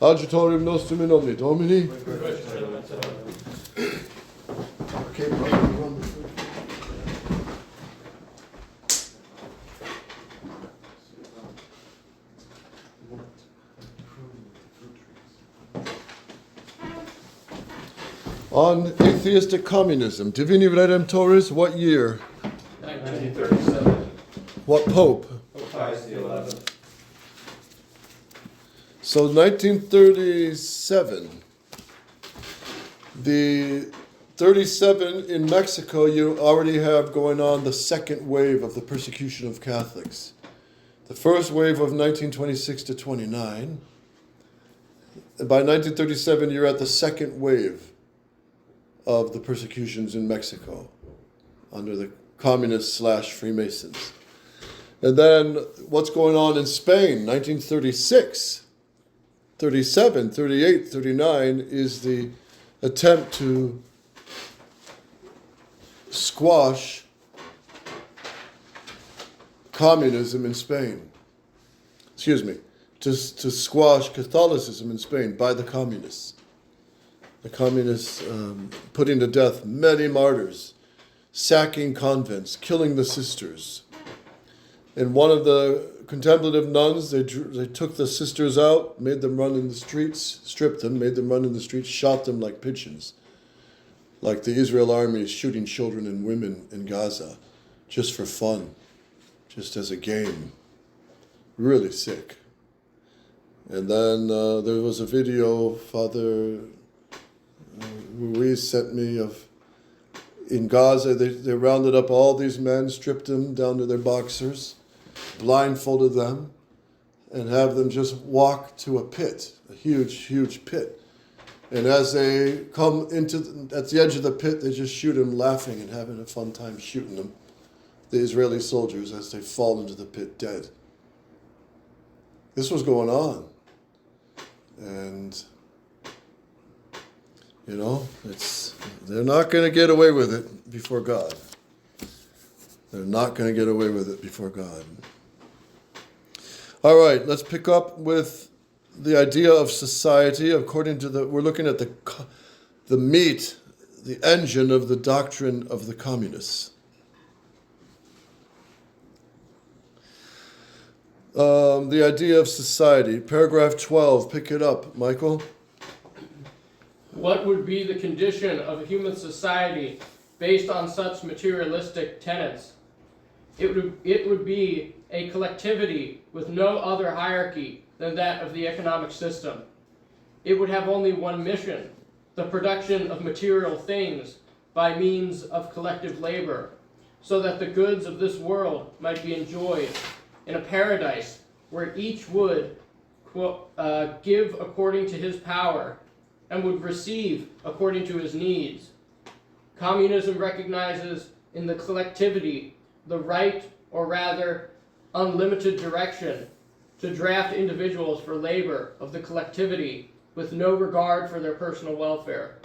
Adjutorium nostrum in nomine Domini. Okay, brother, run this way. On atheistic communism, Divini Redemptoris, what year? 1937. What pope? Pius XI. So 1937, the 37 in Mexico, you already have going on the second wave of the persecution of Catholics. The first wave of 1926 to 29. And by 1937, you're at the second wave of the persecutions in Mexico under the communists / Freemasons. And then what's going on in Spain, 1936, 37, 38, 39 is the attempt to squash communism in Spain. Excuse me, to squash Catholicism in Spain by the communists. The communists putting to death many martyrs, sacking convents, killing the sisters. And one of the contemplative nuns, they took the sisters out, made them run in the streets, stripped them, made them run in the streets, shot them like pigeons, like the Israel army is shooting children and women in Gaza, just for fun, just as a game. Really sick. And then there was a video Father Ruiz sent me of, in Gaza, they rounded up all these men, stripped them down to their boxers, blindfolded them, and have them just walk to a pit, a huge, huge pit. And as they come at the edge of the pit, they just shoot them, laughing and having a fun time shooting them, the Israeli soldiers, as they fall into the pit dead. This was going on. And you know, they're not going to get away with it before God. They're not going to get away with it before God. All right, let's pick up with the idea of society according to we're looking at the meat, the engine of the doctrine of the communists. The idea of society, paragraph 12, pick it up, Michael. What would be the condition of a human society based on such materialistic tenets? It would be a collectivity with no other hierarchy than that of the economic system. It would have only one mission, the production of material things by means of collective labor, so that the goods of this world might be enjoyed in a paradise where each would give according to his power and would receive according to his needs. Communism recognizes in the collectivity the right, or rather unlimited direction, to draft individuals for labor of the collectivity with no regard for their personal welfare,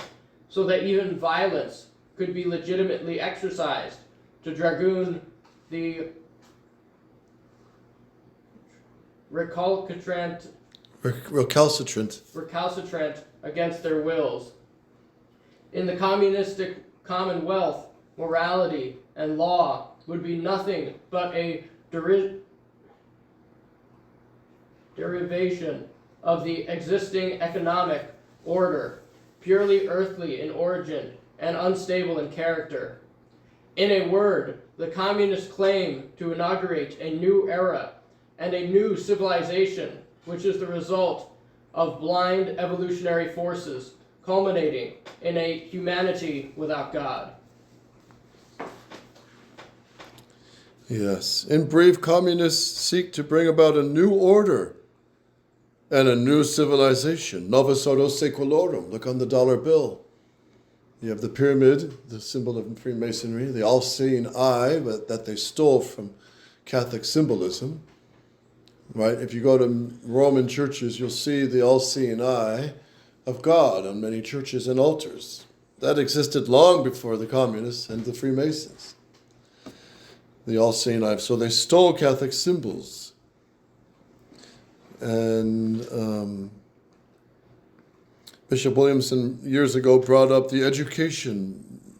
so that even violence could be legitimately exercised to dragoon the recalcitrant against their wills. In the communistic commonwealth, morality and law would be nothing but a derivation of the existing economic order, purely earthly in origin and unstable in character. In a word, the communists claim to inaugurate a new era and a new civilization, which is the result of blind evolutionary forces, culminating in a humanity without God. Yes. In brief, communists seek to bring about a new order and a new civilization. Novus ordo secularum. Look on the dollar bill. You have the pyramid, the symbol of Freemasonry, the all-seeing eye that they stole from Catholic symbolism. Right? If you go to Roman churches, you'll see the all-seeing eye of God on many churches and altars. That existed long before the communists and the Freemasons. The all-seeing eye. So they stole Catholic symbols. And Bishop Williamson years ago brought up the education.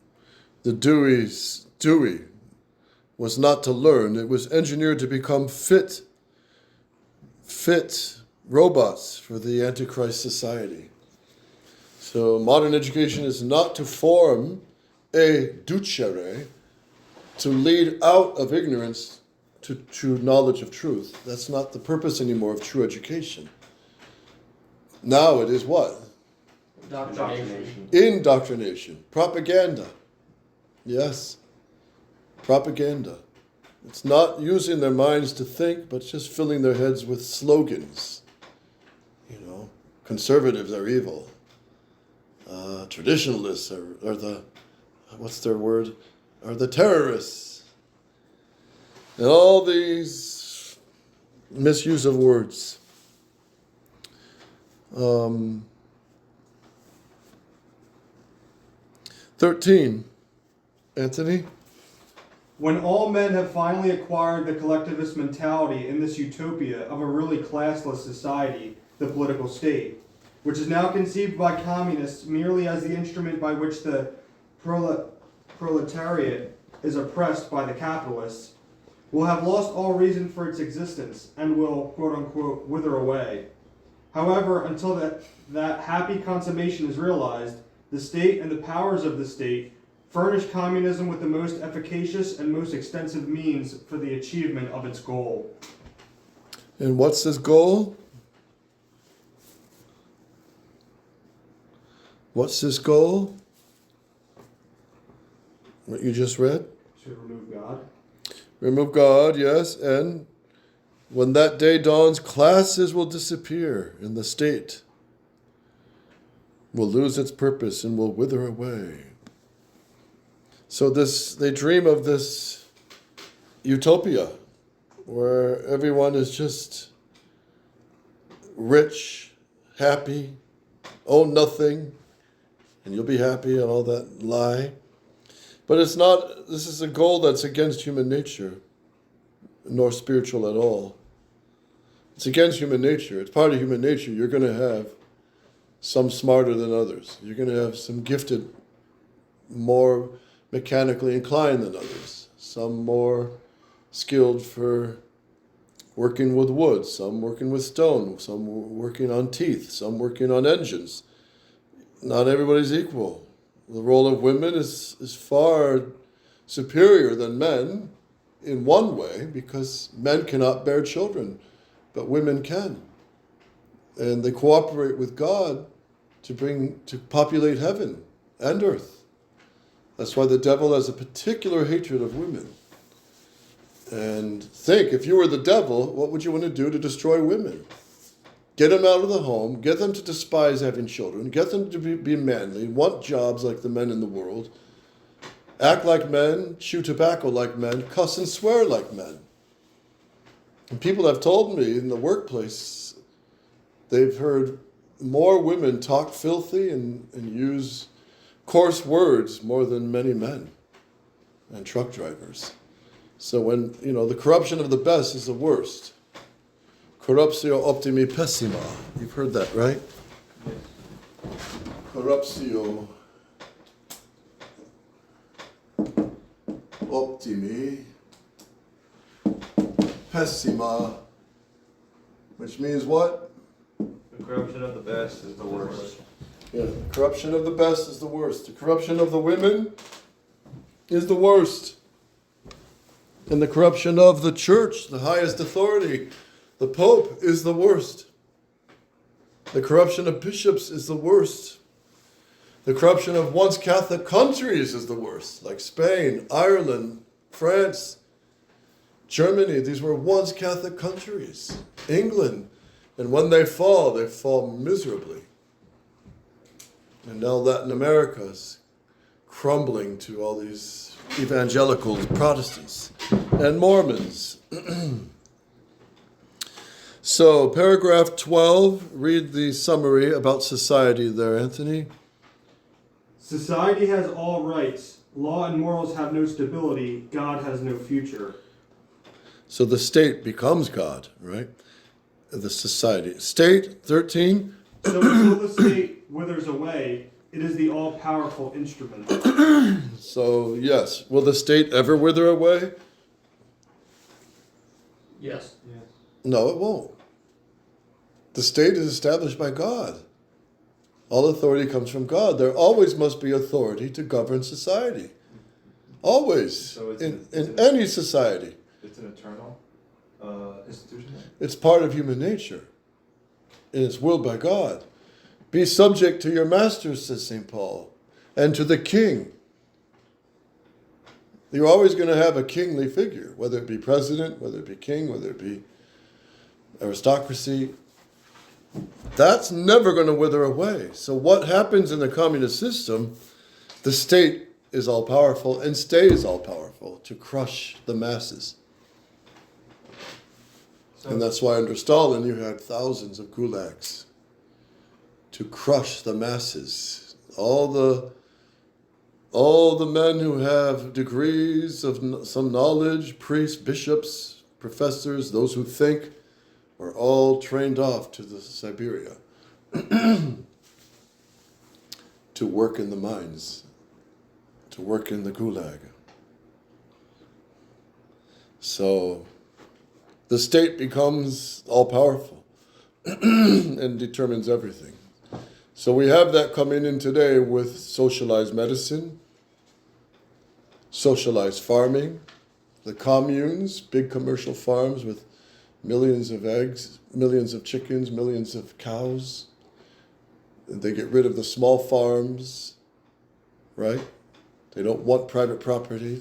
The Dewey was not to learn. It was engineered to become fit robots for the Antichrist society. So modern education is not to form a ducere, to lead out of ignorance to true knowledge of truth. That's not the purpose anymore of true education. Now it is what? Indoctrination. Indoctrination. Propaganda. Yes. Propaganda. It's not using their minds to think, but just filling their heads with slogans. You know, conservatives are evil. Traditionalists are the, what's their word? Are the terrorists. And all these misuse of words. 13. Anthony? When all men have finally acquired the collectivist mentality in this utopia of a really classless society, the political state, which is now conceived by communists merely as the instrument by which the proletariat is oppressed by the capitalists, will have lost all reason for its existence and will, quote-unquote, wither away. However, until that happy consummation is realized, the state and the powers of the state furnish communism with the most efficacious and most extensive means for the achievement of its goal. And what's his goal? What's his goal? What you just read? To remove God. Remove God, yes, and when that day dawns, classes will disappear and the state will lose its purpose and will wither away. So they dream of this utopia where everyone is just rich, happy, own nothing, and you'll be happy and all that lie. But it's not, this is a goal that's against human nature, nor spiritual at all. It's against human nature. It's part of human nature. You're going to have some smarter than others. You're going to have some gifted, more mechanically inclined than others. Some more skilled for working with wood, some working with stone, some working on teeth, some working on engines. Not everybody's equal. The role of women is far superior than men in one way, because men cannot bear children, but women can. And they cooperate with God to populate heaven and earth. That's why the devil has a particular hatred of women. And think, if you were the devil, what would you want to do to destroy women? Get them out of the home, get them to despise having children, get them to be manly, want jobs like the men in the world, act like men, chew tobacco like men, cuss and swear like men. And people have told me in the workplace, they've heard more women talk filthy and use coarse words more than many men and truck drivers. So when, the corruption of the best is the worst. Corruptio optimi pessima. You've heard that, right? Corruptio optimi pessima, which means what? The corruption of the best is the worst. Yeah, the corruption of the best is the worst. The corruption of the women is the worst. And the corruption of the church, the highest authority, the Pope, is the worst. The corruption of bishops is the worst. The corruption of once Catholic countries is the worst, like Spain, Ireland, France, Germany. These were once Catholic countries. England. And when they fall miserably. And now Latin America is crumbling to all these evangelicals, Protestants, and Mormons. So, paragraph 12, read the summary about society there, Anthony. Society has all rights. Law and morals have no stability. God has no future. So the state becomes God, right? The society. State, 13, So until the state withers away, it is the all-powerful instrument. So, yes, will the state ever wither away? Yes. No, it won't. The state is established by God. All authority comes from God. There always must be authority to govern society. Always. So in any society. It's an eternal institution? It's part of human nature. And it's willed by God. Be subject to your masters, says St. Paul, and to the king. You're always going to have a kingly figure, whether it be president, whether it be king, whether it be aristocracy. That's never going to wither away. So what happens in the communist system, the state is all powerful and stays all powerful to crush the masses. And that's why under Stalin you had thousands of gulags to crush the masses. All the men who have degrees of some knowledge, priests, bishops, professors, those who think, are all trained off to the Siberia to work in the mines, to work in the gulag. So the state becomes all-powerful and determines everything. So we have that coming in today with socialized medicine, socialized farming, the communes, big commercial farms with millions of eggs, millions of chickens, millions of cows. And they get rid of the small farms, right? They don't want private property.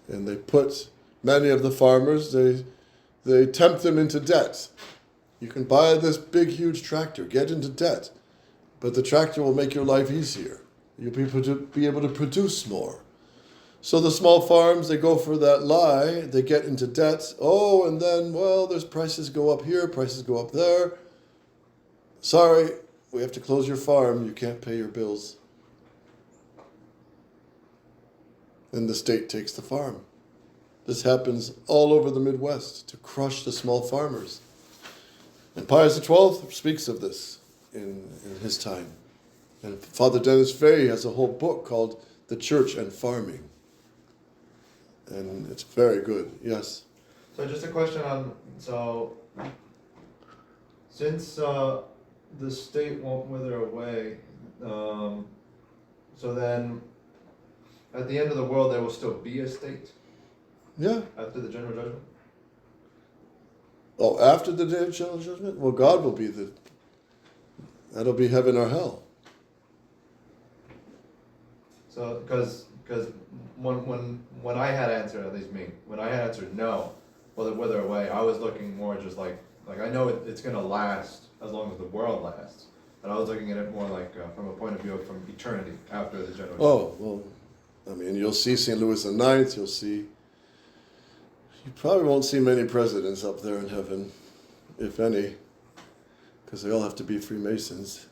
And they put many of the farmers, they tempt them into debt. You can buy this big, huge tractor, get into debt, but the tractor will make your life easier. You'll be able to produce more. So the small farms, they go for that lie, they get into debt. Oh, and then, well, there's prices go up here, prices go up there. Sorry, we have to close your farm, you can't pay your bills. And the state takes the farm. This happens all over the Midwest to crush the small farmers. And Pius XII speaks of this in his time. And Father Dennis Fay has a whole book called The Church and Farming. And it's very good, yes. So just a question on, since the state won't wither away, so then at the end of the world there will still be a state? Yeah. After the general judgment? Oh, after the day of general judgment? Well, God will be that'll be heaven or hell. So, because when I had answered, at least me, when I had answered no, will it wither away, I was looking more just like I know it's going to last as long as the world lasts, but I was looking at it more like from a point of view of from eternity after the general judgment. Oh, well, I mean, you'll see St. Louis IX, you probably won't see many presidents up there in heaven, if any, because they all have to be Freemasons.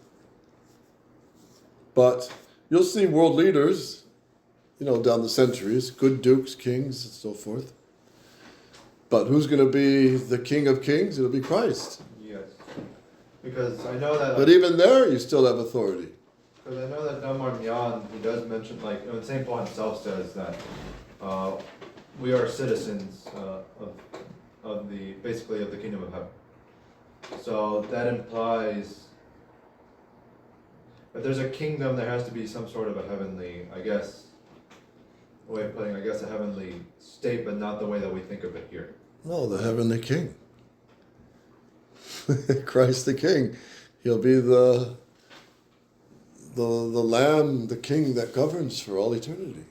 But you'll see world leaders, down the centuries, good dukes, kings, and so forth. But who's going to be the King of Kings? It'll be Christ. Yes, because I know that. But even there, you still have authority. Because I know that Don Marmion, he does mention, St. Paul himself says that we are citizens of the kingdom of heaven. So that implies if there's a kingdom, there has to be some sort of a heavenly, way of putting, a heavenly state, but not the way that we think of it here. No, the heavenly King. Christ the King. He'll be the Lamb, the King that governs for all eternity.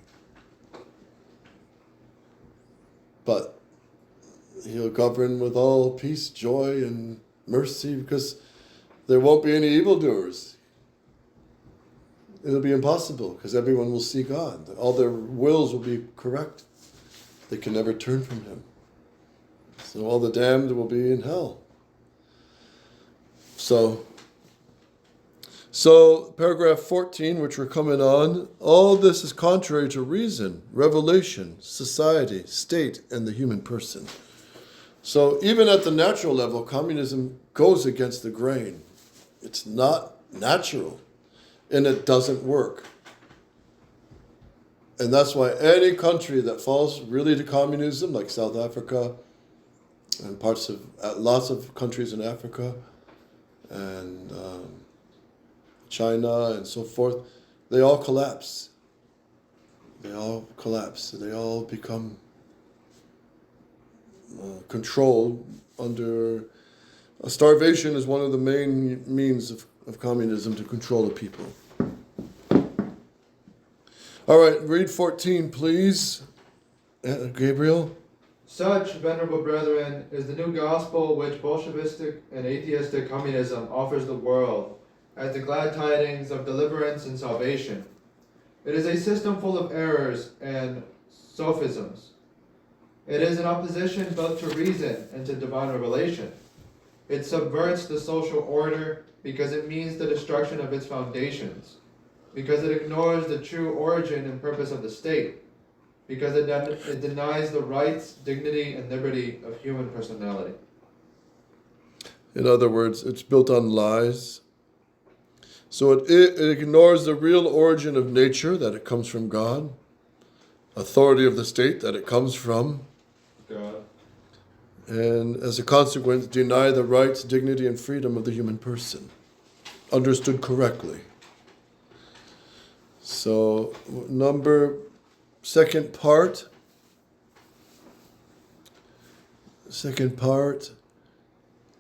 But he'll govern with all peace, joy, and mercy, because there won't be any evildoers. It'll be impossible, because everyone will see God. All their wills will be correct. They can never turn from him. So all the damned will be in hell. So paragraph 14, which we're coming on, all this is contrary to reason, revelation, society, state, and the human person. So even at the natural level, communism goes against the grain. It's not natural, and it doesn't work. And that's why any country that falls really to communism, like South Africa and lots of countries in Africa and China and so forth, they all collapse. They all collapse. They all become controlled under... starvation is one of the main means of communism to control the people. All right, read 14, please. Gabriel? Such, venerable brethren, is the new gospel which Bolshevistic and atheistic communism offers the world as the glad tidings of deliverance and salvation. It is a system full of errors and sophisms. It is in opposition both to reason and to divine revelation. It subverts the social order because it means the destruction of its foundations, because it ignores the true origin and purpose of the state, because it denies the rights, dignity, and liberty of human personality. In other words, it's built on lies. So it ignores the real origin of nature, that it comes from God, authority of the state, that it comes from God. And as a consequence, deny the rights, dignity, and freedom of the human person, understood correctly. So, second part,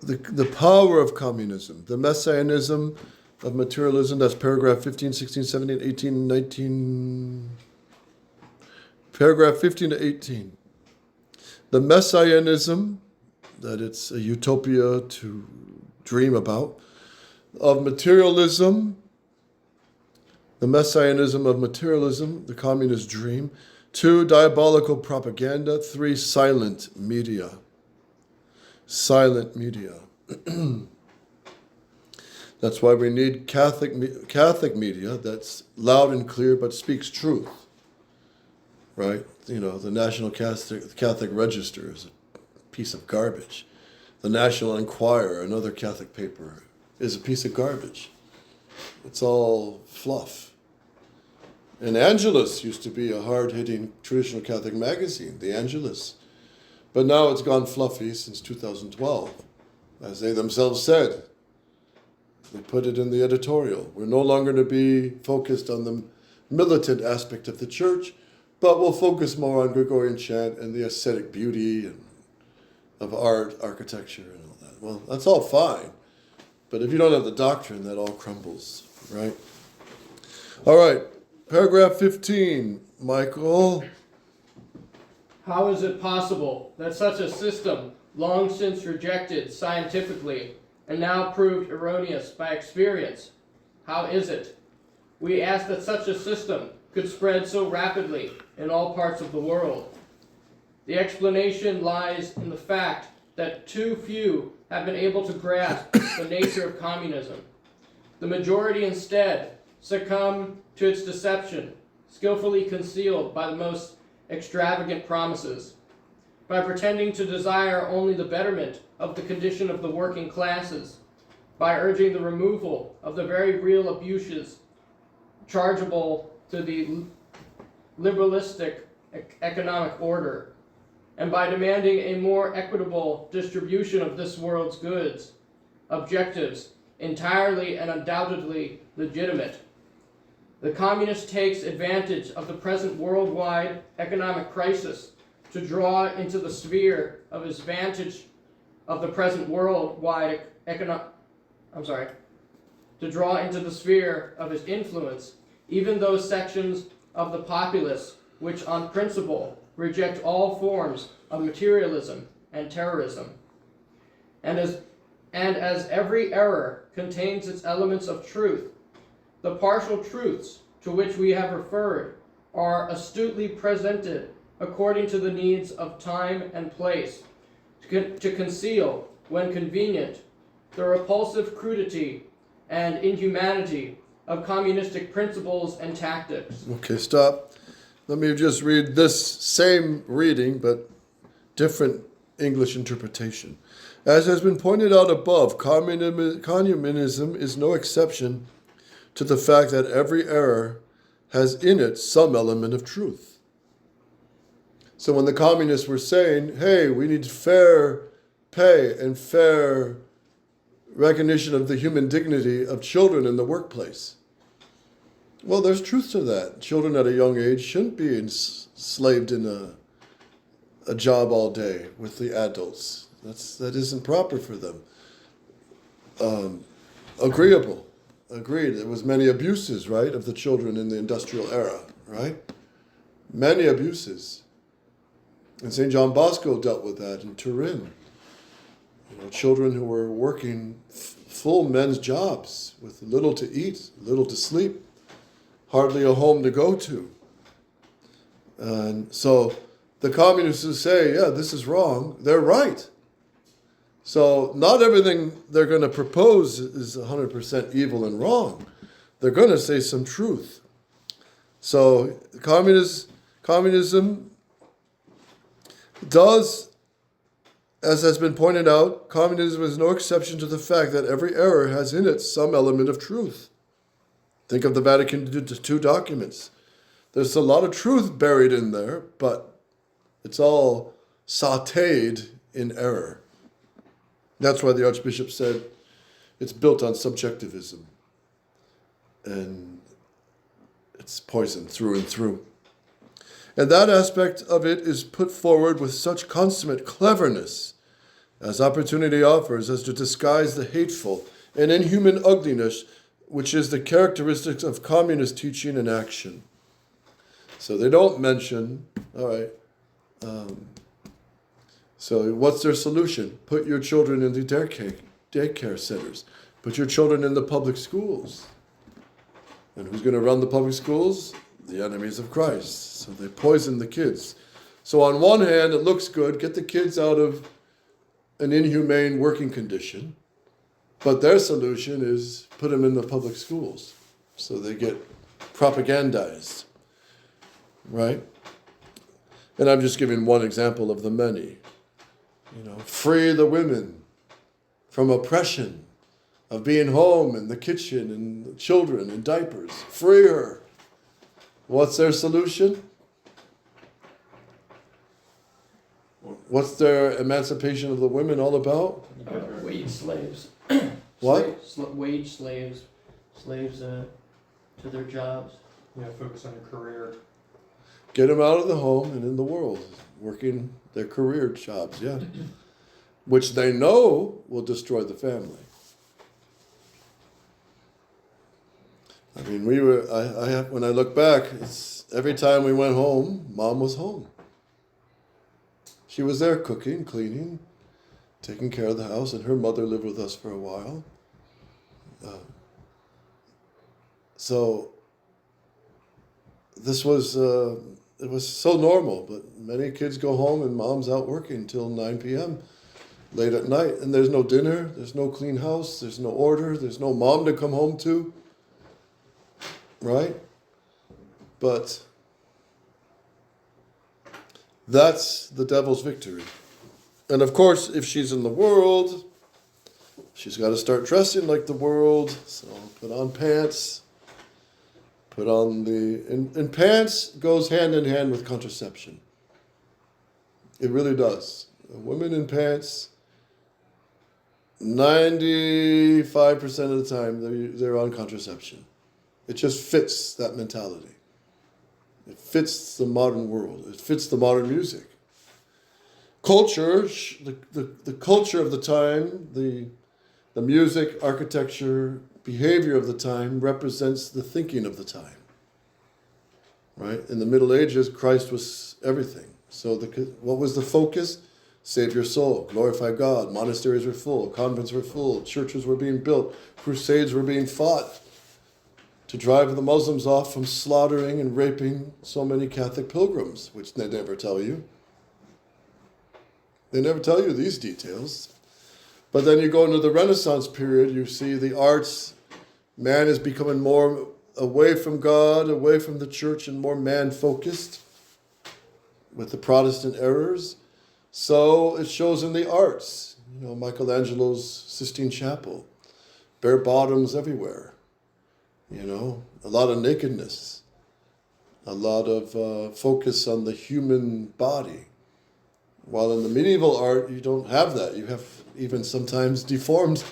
the power of communism, the messianism of materialism, that's paragraph 15, 16, 17, 18, 19, paragraph 15 to 18. The messianism, that it's a utopia to dream about, of materialism, the messianism of materialism, the communist dream. 2, diabolical propaganda. 3, silent media. Silent media. That's why we need Catholic media that's loud and clear but speaks truth. Right? You know, the National Catholic Register is a piece of garbage. The National Enquirer, another Catholic paper, is a piece of garbage. It's all fluff. And Angelus used to be a hard-hitting traditional Catholic magazine, the Angelus. But now it's gone fluffy since 2012. As they themselves said, they put it in the editorial. We're no longer going to be focused on the militant aspect of the church, but we'll focus more on Gregorian chant and the aesthetic beauty and of art, architecture, and all that. Well, that's all fine. But if you don't have the doctrine, that all crumbles, right? All right, paragraph 15, Michael. How is it possible that such a system, long since rejected scientifically and now proved erroneous by experience, how is it? We ask that such a system could spread so rapidly in all parts of the world. The explanation lies in the fact that too few have been able to grasp the nature of communism. The majority instead succumb to its deception, skillfully concealed by the most extravagant promises. By pretending to desire only the betterment of the condition of the working classes, by urging the removal of the very real abuses chargeable to the liberalistic economic order, and by demanding a more equitable distribution of this world's goods, objectives entirely and undoubtedly legitimate. The communist takes advantage of the present worldwide economic crisis to draw into the sphere of his vantage of the present worldwide to draw into the sphere of his influence even those sections of the populace which on principle reject all forms of materialism and terrorism. And as every error contains its elements of truth, the partial truths to which we have referred are astutely presented according to the needs of time and place, to conceal, when convenient, the repulsive crudity and inhumanity of communistic principles and tactics. Okay, stop. Let me just read this same reading, but different English interpretation. As has been pointed out above, communism is no exception to the fact that every error has in it some element of truth. So when the communists were saying, hey, we need fair pay and fair recognition of the human dignity of children in the workplace, well, there's truth to that. Children at a young age shouldn't be enslaved in a job all day with the adults. That isn't proper for them. Agreed. There was many abuses, right, of the children in the industrial era, right? Many abuses. And St. John Bosco dealt with that in Turin. Children who were working full men's jobs with little to eat, little to sleep, hardly a home to go to. And so the communists who say, yeah, this is wrong, they're right. So not everything they're going to propose is 100% evil and wrong. They're going to say some truth. So communism does, as has been pointed out, communism is no exception to the fact that every error has in it some element of truth. Think of the Vatican II documents. There's a lot of truth buried in there, but it's all sautéed in error. That's why the Archbishop said it's built on subjectivism. And it's poison through and through. And that aspect of it is put forward with such consummate cleverness as opportunity offers as to disguise the hateful and inhuman ugliness which is the characteristics of communist teaching and action. So they don't mention, all right, so what's their solution? Put your children in the daycare centers. Put your children in the public schools. And who's going to run the public schools? The enemies of Christ. So they poison the kids. So on one hand, it looks good, get the kids out of an inhumane working condition. But their solution is put them in the public schools. So they get propagandized. Right? And I'm just giving one example of the many. Free the women from oppression of being home in the kitchen and the children in diapers. Free her. What's their solution? What's their emancipation of the women all about? Wage slaves. What? Wage slaves. Slaves to their jobs. Yeah, focus on your career. Get them out of the home and in the world, working their career jobs, yeah. Which they know will destroy the family. I mean, when I look back, it's every time we went home, Mom was home. She was there cooking, cleaning, taking care of the house, and her mother lived with us for a while. So this was, it was so normal, but many kids go home and Mom's out working till 9 p.m. late at night, and there's no dinner, there's no clean house, there's no order, there's no mom to come home to. Right? But that's the devil's victory. And of course, if she's in the world, she's got to start dressing like the world. So put on pants. Put on and pants goes hand in hand with contraception. It really does. Women in pants, 95% of the time, they're on contraception. It just fits that mentality. It fits the modern world. It fits the modern music. Culture, the culture of the time, the music, architecture, behavior of the time represents the thinking of the time. Right? In the Middle Ages, Christ was everything. So what was the focus? Save your soul, glorify God. Monasteries were full, convents were full, churches were being built, crusades were being fought to drive the Muslims off from slaughtering and raping so many Catholic pilgrims, which they never tell you. They never tell you these details. But then you go into the Renaissance period, you see the arts, man is becoming more away from God, away from the church, and more man-focused with the Protestant errors. So it shows in the arts. You know, Michelangelo's Sistine Chapel, bare bottoms everywhere. You know, a lot of nakedness, a lot of focus on the human body. While in the medieval art, you don't have that. You have even sometimes deformed,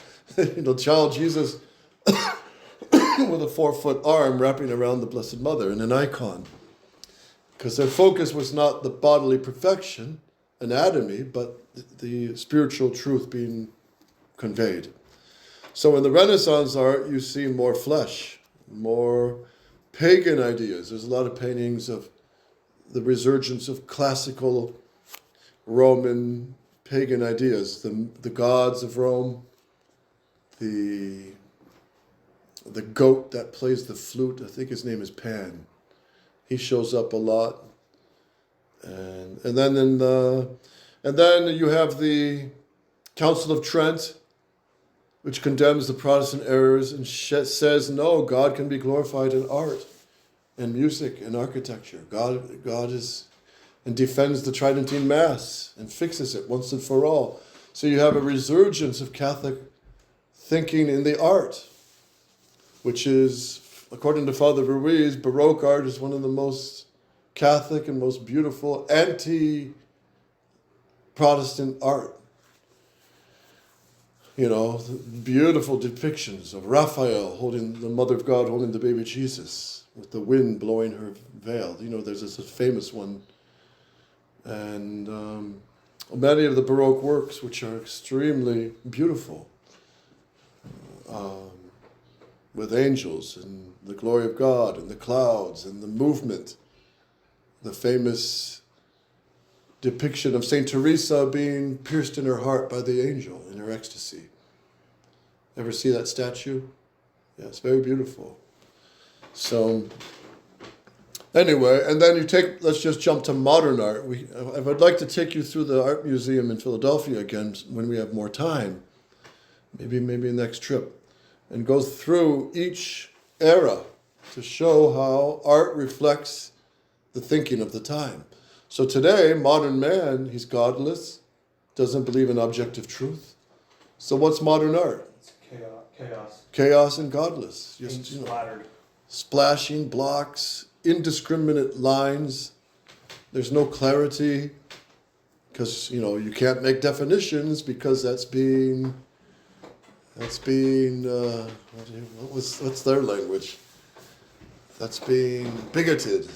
child Jesus with a 4-foot arm wrapping around the Blessed Mother in an icon. Because their focus was not the bodily perfection, anatomy, but the spiritual truth being conveyed. So in the Renaissance art, you see more flesh, more pagan ideas. There's a lot of paintings of the resurgence of classical Roman pagan ideas, the gods of Rome, the goat that plays the flute, I think his name is Pan. He shows up a lot. And then you have the Council of Trent, which condemns the Protestant errors and says, no, God can be glorified in art and music and architecture. God is, and defends the Tridentine Mass and fixes it once and for all. So you have a resurgence of Catholic thinking in the art, which is, according to Father Ruiz, Baroque art is one of the most Catholic and most beautiful anti-Protestant art. You know, beautiful depictions of Raphael holding the Mother of God, holding the baby Jesus, with the wind blowing her veil. You know, there's this famous one. And many of the Baroque works, which are extremely beautiful, with angels and the glory of God and the clouds and the movement. The famous depiction of Saint Teresa being pierced in her heart by the angel in her ecstasy. Ever see that statue? Yeah, it's very beautiful. So, anyway, and then let's just jump to modern art. I would like to take you through the art museum in Philadelphia again when we have more time, maybe next trip, and go through each era to show how art reflects the thinking of the time. So today, modern man, he's godless, doesn't believe in objective truth. So what's modern art? It's chaos. Chaos and godless. Just, Splattered. Splashing blocks, indiscriminate lines. There's no clarity because, you can't make definitions because that's being what's their language? That's being bigoted.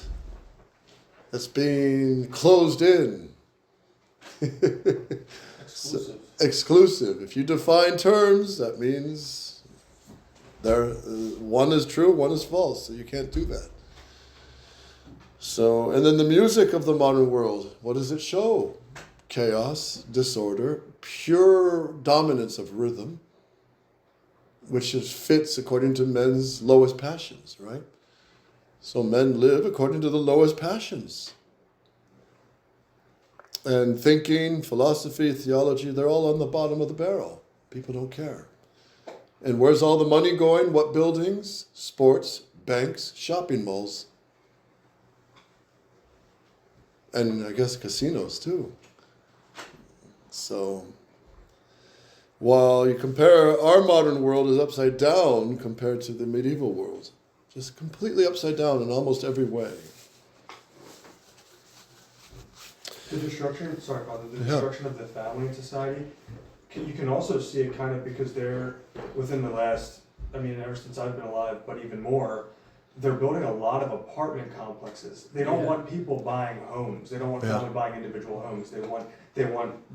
That's being closed in. Exclusive. Exclusive. If you define terms, that means one is true, one is false. So you can't do that. So, and then the music of the modern world, what does it show? Chaos, disorder, pure dominance of rhythm, which fits according to men's lowest passions, right? So men live according to the lowest passions. And thinking, philosophy, theology, they're all on the bottom of the barrel. People don't care. And where's all the money going? What buildings? Sports, banks, shopping malls. And I guess casinos too. So, while you compare, our modern world is upside down compared to the medieval world. Just completely upside down in almost every way. The destruction of the family in society, you can also see it kind of because they're within the last, ever since I've been alive, but even more, they're building a lot of apartment complexes. They don't want people buying homes. They don't want family buying individual homes. They want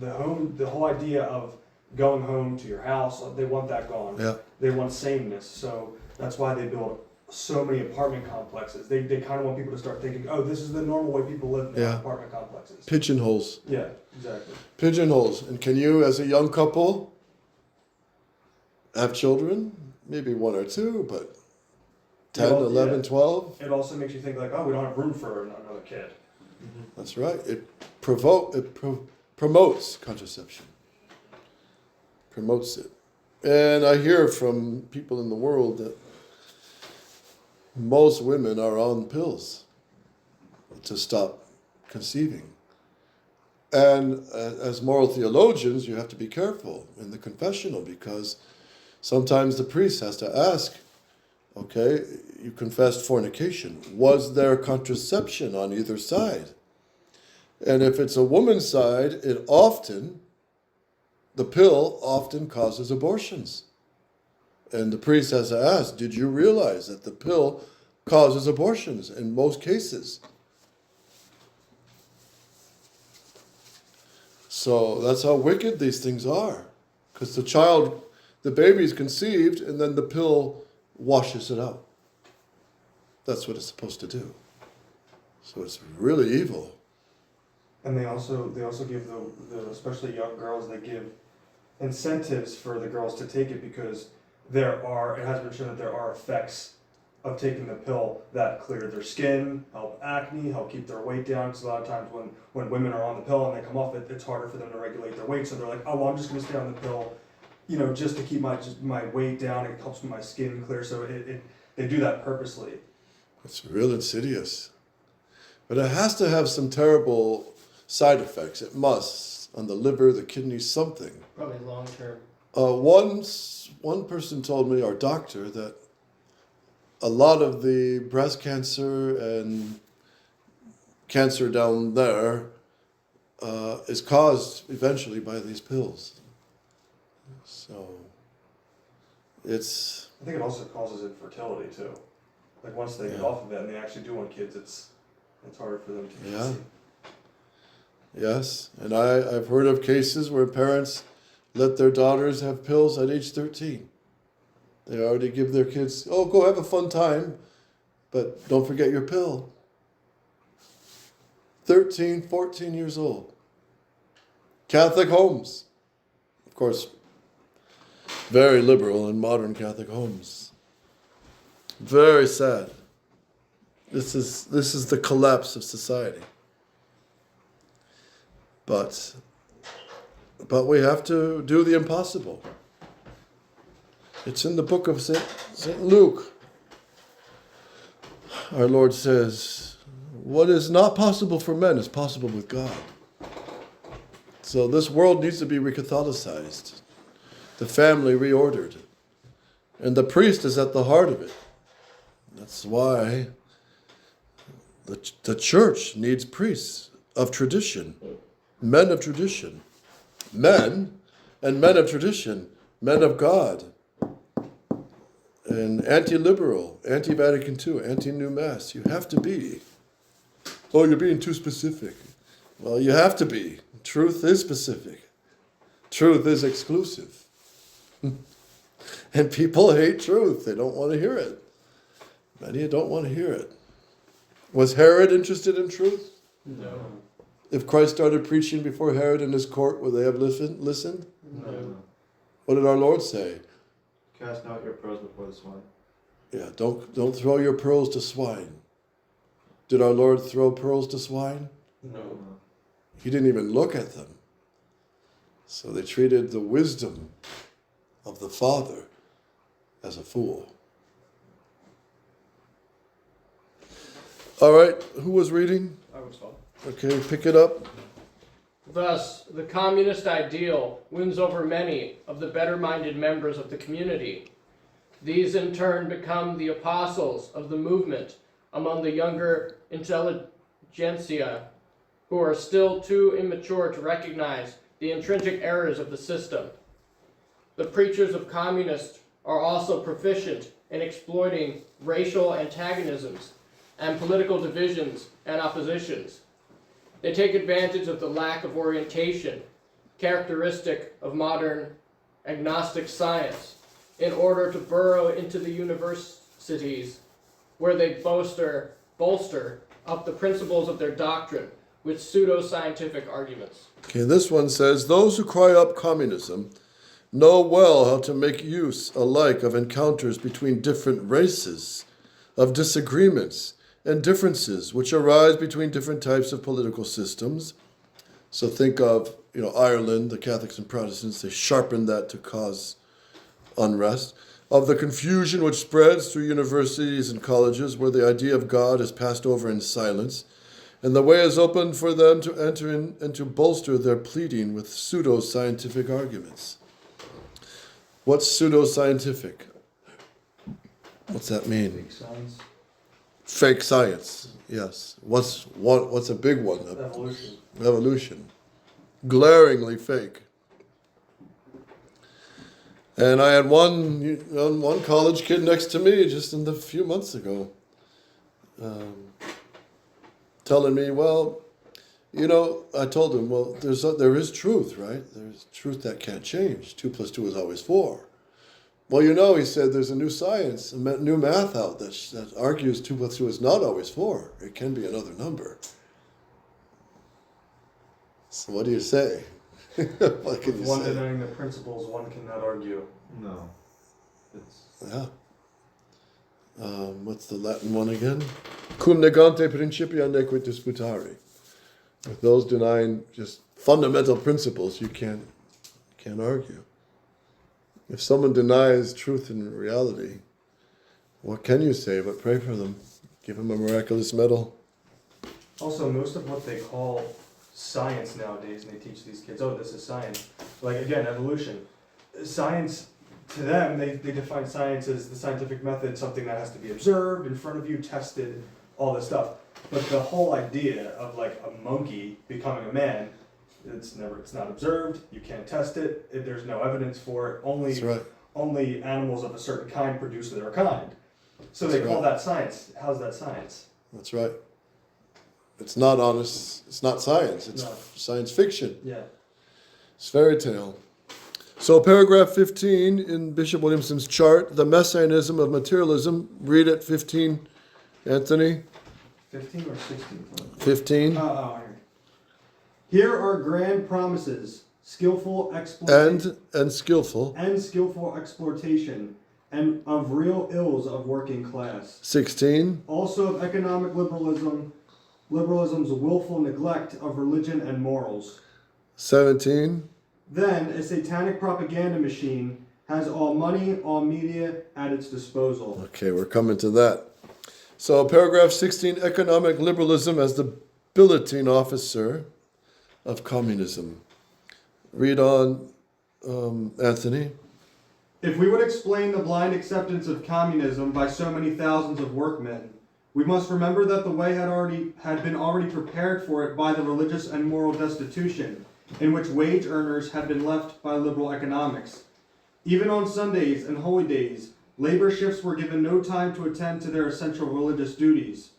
the home, the whole idea of going home to your house, they want that gone. Yeah. They want sameness. So that's why they build so many apartment complexes. They kind of want people to start thinking, oh, this is the normal way people live in apartment complexes. Pigeonholes. Yeah, exactly. Pigeonholes. And can you, as a young couple, have children? Maybe one or two, but 10, 11, 12? It also makes you think like, oh, we don't have room for another kid. Mm-hmm. That's right. It promotes contraception. Promotes it. And I hear from people in the world that most women are on pills to stop conceiving. And as moral theologians, you have to be careful in the confessional, because sometimes the priest has to ask, okay, you confessed fornication. Was there contraception on either side? And if it's a woman's side, the pill often causes abortions. And the priest has to ask, did you realize that the pill causes abortions in most cases? So that's how wicked these things are. Because the baby is conceived, and then the pill washes it out. That's what it's supposed to do. So it's really evil. And they also give the especially young girls, they give incentives for the girls to take it, because it has been shown that there are effects of taking the pill that clear their skin, help acne, help keep their weight down. Because a lot of times when women are on the pill and they come off it, it's harder for them to regulate their weight. So they're like, oh, well, I'm just going to stay on the pill, just to keep my weight down. It helps my skin clear. So they do that purposely. It's real insidious. But it has to have some terrible side effects. It must, on the liver, the kidneys, something. Probably long term. One person told me, our doctor, that a lot of the breast cancer and cancer down there is caused eventually by these pills. So I think it also causes infertility too. Like once they get off of it and they actually do want kids, it's harder for them to conceive. Yes, and I've heard of cases where parents let their daughters have pills at age 13. They already give their kids, oh, go have a fun time, but don't forget your pill. 13, 14 years old. Catholic homes. Of course, very liberal in modern Catholic homes. Very sad. This is the collapse of society. But we have to do the impossible. It's in the book of St. Luke. Our Lord says, what is not possible for men is possible with God. So this world needs to be re-Catholicized, the family reordered, and the priest is at the heart of it. That's why the church needs priests of tradition, men of tradition, men of tradition, men of God, and anti-liberal, anti-Vatican II, anti-New Mass. You have to be. Oh, you're being too specific. Well, you have to be. Truth is specific. Truth is exclusive. And people hate truth. They don't want to hear it. Many don't want to hear it. Was Herod interested in truth? No. If Christ started preaching before Herod in his court, would they have listened? No. What did our Lord say? Cast not your pearls before the swine. Yeah, don't throw your pearls to swine. Did our Lord throw pearls to swine? No. He didn't even look at them. So they treated the wisdom of the Father as a fool. All right, who was reading? I was told. Okay, pick it up. Thus, the communist ideal wins over many of the better-minded members of the community. These in turn become the apostles of the movement among the younger intelligentsia, who are still too immature to recognize the intrinsic errors of the system. The preachers of communists are also proficient in exploiting racial antagonisms and political divisions and oppositions. They take advantage of the lack of orientation, characteristic of modern agnostic science, in order to burrow into the universities where they bolster up the principles of their doctrine with pseudo-scientific arguments. Okay, this one says, those who cry up communism know well how to make use alike of encounters between different races, of disagreements and differences which arise between different types of political systems. So think of, Ireland, the Catholics and Protestants, they sharpened that to cause unrest. Of the confusion which spreads through universities and colleges where the idea of God is passed over in silence, And the way is open for them to enter in and to bolster their pleading with pseudo-scientific arguments. What's pseudo-scientific? What's that mean? Fake science. Fake science, yes. What's a big one? Evolution. Evolution. Glaringly fake. And I had one college kid next to me just a few months ago, telling me, well, I told him, well, there is truth, right? There's truth that can't change. 2 + 2 is always 4. Well, he said, there's a new science, a new math out that argues 2 + 2 is not always 4. It can be another number. So what do you say? What can you One say? denying the principles, one cannot argue. No. It's Yeah. What's the Latin one again? Cum negante principia nequit disputari. With those denying just fundamental principles, you can't argue. If someone denies truth and reality, what can you say but pray for them? Give them a miraculous medal. Also, most of what they call science nowadays, and they teach these kids, oh, this is science. Like, again, evolution. Science, to them, they define science as the scientific method, something that has to be observed, in front of you, tested, all this stuff. But the whole idea of, like, a monkey becoming a man, it's not observed, you can't test it, there's no evidence for it, That's right. only animals of a certain kind produce their kind. So they That's call right. that science. How's that science? That's right. It's not honest. It's not science. It's No. science fiction. Yeah. It's fairy tale. So paragraph 15 in Bishop Williamson's chart, the messianism of materialism. Read it, 15, Anthony. 15 or 16? 15. Here are grand promises, skillful exploitation, And skillful. and skillful exploitation, and of real ills of working class. 16. Also of economic liberalism's willful neglect of religion and morals. 17. Then a satanic propaganda machine has all money, all media at its disposal. Okay, we're coming to that. So paragraph 16, economic liberalism as the billeting officer of communism. Read on, Anthony. If we would explain the blind acceptance of communism by so many thousands of workmen, we must remember that the way had been already prepared for it by the religious and moral destitution, in which wage earners had been left by liberal economics. Even on Sundays and holy days, labor shifts were given no time to attend to their essential religious duties.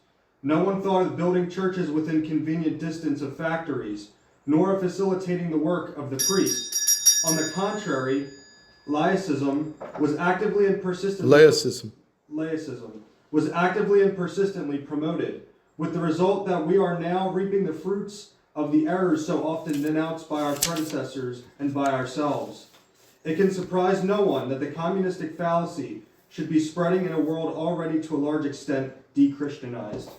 No one thought of building churches within convenient distance of factories, nor of facilitating the work of the priest. On the contrary, laicism was actively and persistently promoted, with the result that we are now reaping the fruits of the errors so often denounced by our predecessors and by ourselves. It can surprise no one that the communistic fallacy should be spreading in a world already to a large extent de-Christianized.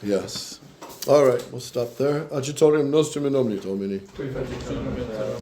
Yes. All right, we'll stop there. Adjutorium nostrum in omni domini.